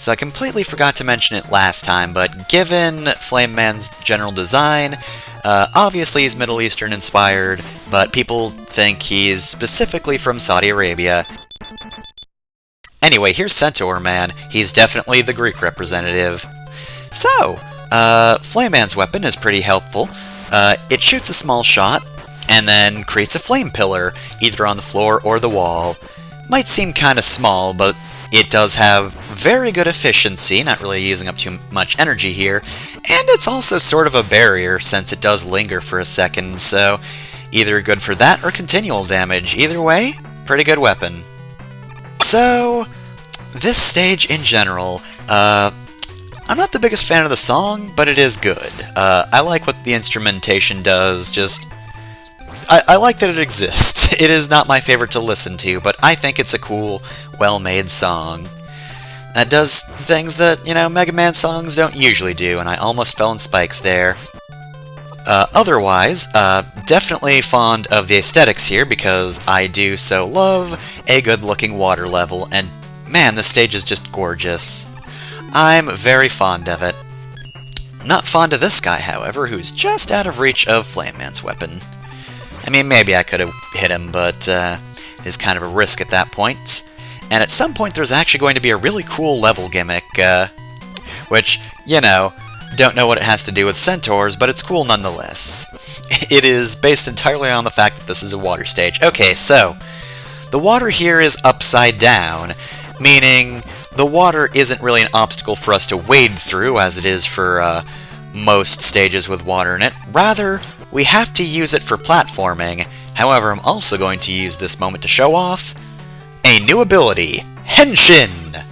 So I completely forgot to mention it last time, but given Flame Man's general design, obviously he's Middle Eastern inspired, but people think he's specifically from Saudi Arabia. Anyway, here's Centaur Man. He's definitely the Greek representative. So, Flame Man's weapon is pretty helpful. It shoots a small shot, and then creates a flame pillar, either on the floor or the wall. Might seem kinda small, but it does have very good efficiency, not really using up too much energy here, and it's also sort of a barrier since it does linger for a second, so either good for that or continual damage. Either way, pretty good weapon. So, this stage in general, I'm not the biggest fan of the song, but it is good. I like what the instrumentation does, I like that it exists. It is not my favorite to listen to, but I think it's a cool, well-made song. That does things that, Mega Man songs don't usually do, and I almost fell in spikes there. Otherwise, definitely fond of the aesthetics here, because I do so love a good-looking water level, and man, this stage is just gorgeous. I'm very fond of it. Not fond of this guy, however, who's just out of reach of Flame Man's weapon. I mean, maybe I could have hit him, but it's kind of a risk at that point. And at some point there's actually going to be a really cool level gimmick, which, don't know what it has to do with centaurs, but it's cool nonetheless. It is based entirely on the fact that this is a water stage. Okay, so, the water here is upside down, meaning the water isn't really an obstacle for us to wade through, as it is for most stages with water in it. Rather, we have to use it for platforming. However, I'm also going to use this moment to show off a new ability, Henshin!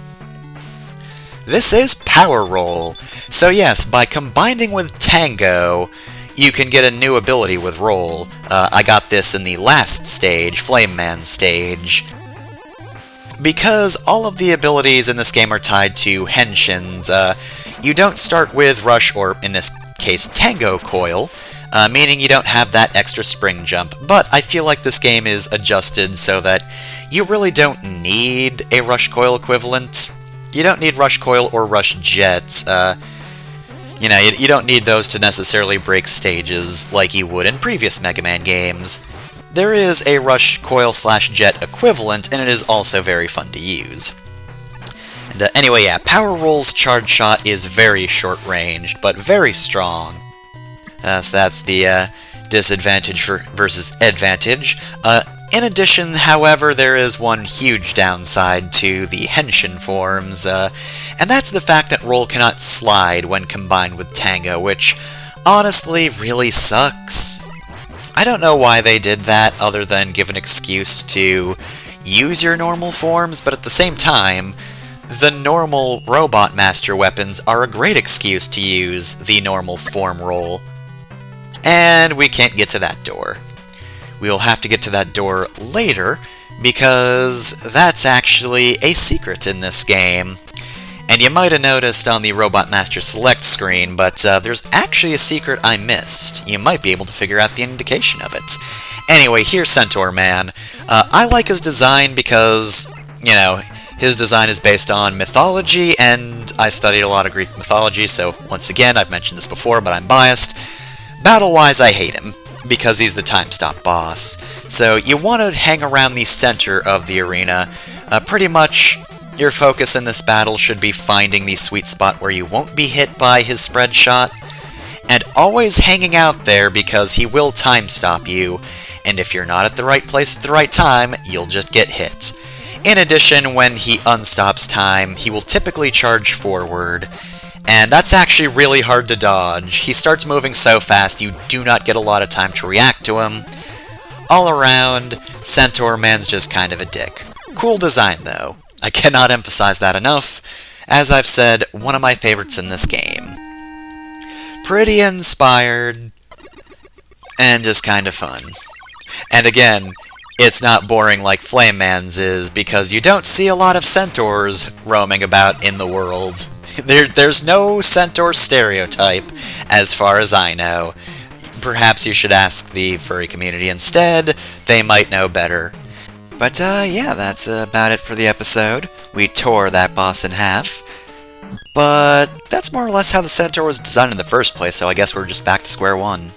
This is Power Roll. So yes, by combining with Tango, you can get a new ability with Roll. I got this in the last stage, Flame Man stage. Because all of the abilities in this game are tied to Henshins, you don't start with Rush, or in this case, Tango Coil, meaning you don't have that extra spring jump, but I feel like this game is adjusted so that you really don't need a Rush Coil equivalent. You don't need Rush Coil or Rush Jets. You don't need those to necessarily break stages like you would in previous Mega Man games. There is a Rush Coil/Jet equivalent, and it is also very fun to use. And anyway, yeah, Power Roll's Charge Shot is very short-ranged, but very strong. So that's the disadvantage versus advantage. In addition, however, there is one huge downside to the Henshin forms, and that's the fact that Roll cannot slide when combined with Tango, which honestly really sucks. I don't know why they did that, other than give an excuse to use your normal forms, but at the same time, the normal Robot Master weapons are a great excuse to use the normal form Roll. And we can't get to that door. We'll have to get to that door later, because that's actually a secret in this game. And you might have noticed on the Robot Master Select screen, but there's actually a secret I missed. You might be able to figure out the indication of it. Anyway, here's Centaur Man. I like his design because, his design is based on mythology, and I studied a lot of Greek mythology, so once again, I've mentioned this before, but I'm biased. Battle-wise, I hate him, because he's the time-stop boss. So you want to hang around the center of the arena. Pretty much, your focus in this battle should be finding the sweet spot where you won't be hit by his spread shot, and always hanging out there because he will time-stop you, and if you're not at the right place at the right time, you'll just get hit. In addition, when he unstops time, he will typically charge forward, and that's actually really hard to dodge. He starts moving so fast you do not get a lot of time to react to him. All around, Centaur Man's just kind of a dick. Cool design, though. I cannot emphasize that enough. As I've said, one of my favorites in this game. Pretty inspired, and just kind of fun. And again, it's not boring like Flame Man's is, because you don't see a lot of centaurs roaming about in the world. There's no centaur stereotype, as far as I know. Perhaps you should ask the furry community instead. They might know better. But yeah, that's about it for the episode. We tore that boss in half. But that's more or less how the Centaur was designed in the first place, so I guess we're just back to square one.